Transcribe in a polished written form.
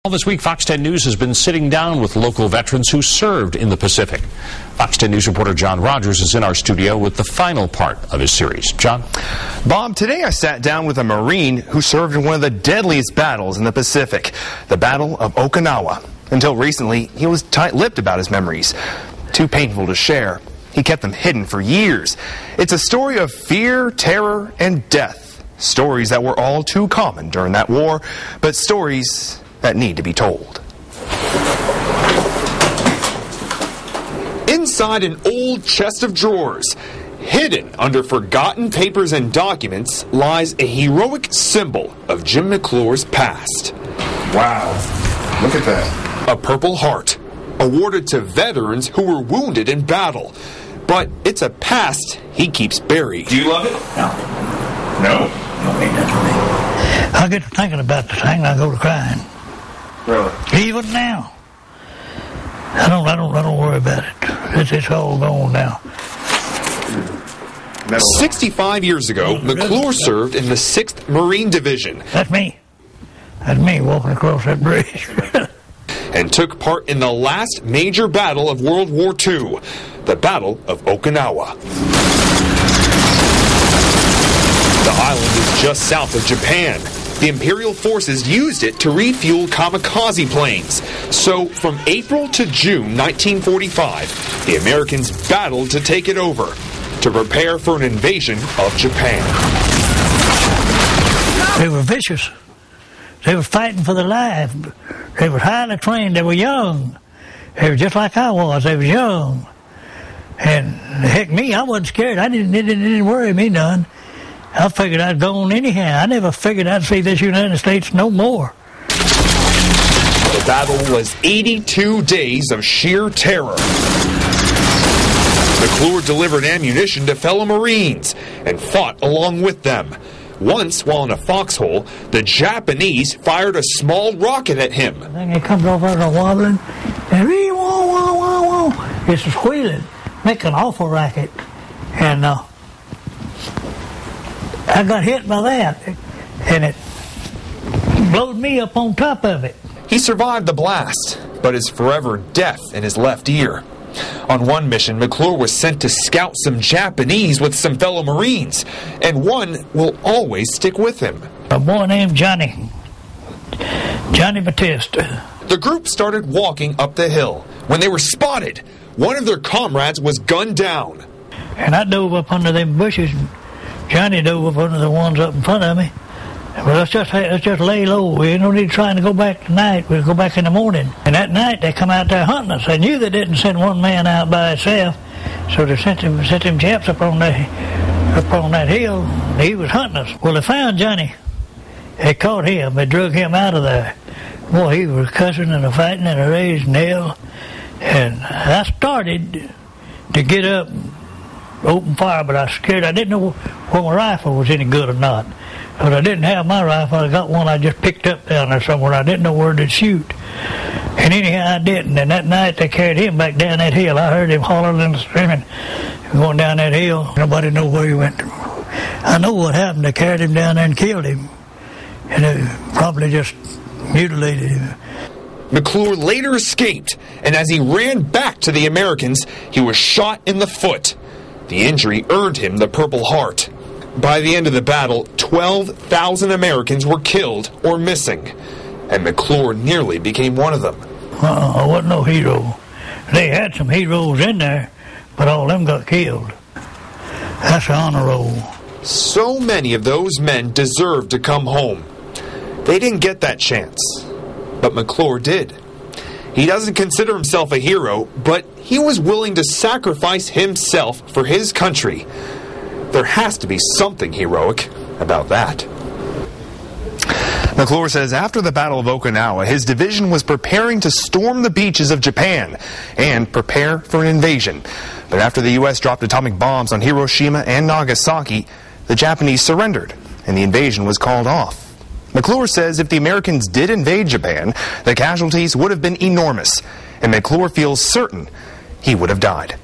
This week, Fox 10 News has been sitting down with local veterans who served in the Pacific. Fox 10 News reporter John Rogers is in our studio with the final part of his series. John? Bob, today I sat down with a Marine who served in one of the deadliest battles in the Pacific, the Battle of Okinawa. Until recently, he was tight-lipped about his memories. Too painful to share. He kept them hidden for years. It's a story of fear, terror, and death. Stories that were all too common during that war, but stories that need to be told. Inside an old chest of drawers, hidden under forgotten papers and documents, lies a heroic symbol of Jim McClure's past. Wow, look at that. A Purple Heart, awarded to veterans who were wounded in battle. But it's a past he keeps buried. Do you love it? No. Don't mean that to me. I get to thinking about the thing and I go to crying. Really? Even now. I don't worry about it. It's all gone now. 65 years ago, McClure served in the 6th Marine Division. That's me. That's me walking across that bridge. And took part in the last major battle of World War II, the Battle of Okinawa. The island is just south of Japan. The Imperial forces used it to refuel kamikaze planes. So from April to June 1945, the Americans battled to take it over, to prepare for an invasion of Japan. They were vicious. They were fighting for their life. They were highly trained. They were young. They were just like I was. They were young. And heck, me, I wasn't scared. It didn't worry me none. I figured I'd go on anyhow. I never figured I'd see this United States no more. The battle was 82 days of sheer terror. McClure delivered ammunition to fellow Marines and fought along with them. Once, while in a foxhole, the Japanese fired a small rocket at him. I think it comes off out of wobbling, and it's squealing, making an awful racket. And I got hit by that, and it blowed me up on top of it. He survived the blast, but is forever deaf in his left ear. On one mission, McClure was sent to scout some Japanese with some fellow Marines, and one will always stick with him. A boy named Johnny Batista. The group started walking up the hill when they were spotted. One of their comrades was gunned down. And I dove up under them bushes, and Johnny dove up under the ones up in front of me. Well, let's just lay low. We ain't no need trying to go back tonight. We'll go back in the morning. And that night they come out there hunting us. They knew they didn't send one man out by himself, so they sent them chaps up on that hill. He was hunting us. Well, they found Johnny. They caught him. They drug him out of there. Boy, he was cussing and fighting and raising hell. And I started to get up, open fire, but I was scared. I didn't know whether my rifle was any good or not. But I didn't have my rifle. I got one I just picked up down there somewhere. I didn't know where to shoot. And anyhow, I didn't. And that night, they carried him back down that hill. I heard him hollering and screaming, going down that hill. Nobody knew where he went. I know what happened. They carried him down there and killed him. And they probably just mutilated him. McClure later escaped, and as he ran back to the Americans, he was shot in the foot. The injury earned him the Purple Heart. By the end of the battle, 12,000 Americans were killed or missing, and McClure nearly became one of them. I wasn't no hero. They had some heroes in there, but all of them got killed. That's an honor roll. So many of those men deserved to come home. They didn't get that chance, but McClure did. He doesn't consider himself a hero, but he was willing to sacrifice himself for his country. There has to be something heroic about that. McClure says after the Battle of Okinawa, his division was preparing to storm the beaches of Japan and prepare for an invasion. But after the U.S. dropped atomic bombs on Hiroshima and Nagasaki, the Japanese surrendered, and the invasion was called off. McClure says if the Americans did invade Japan, the casualties would have been enormous, and McClure feels certain he would have died.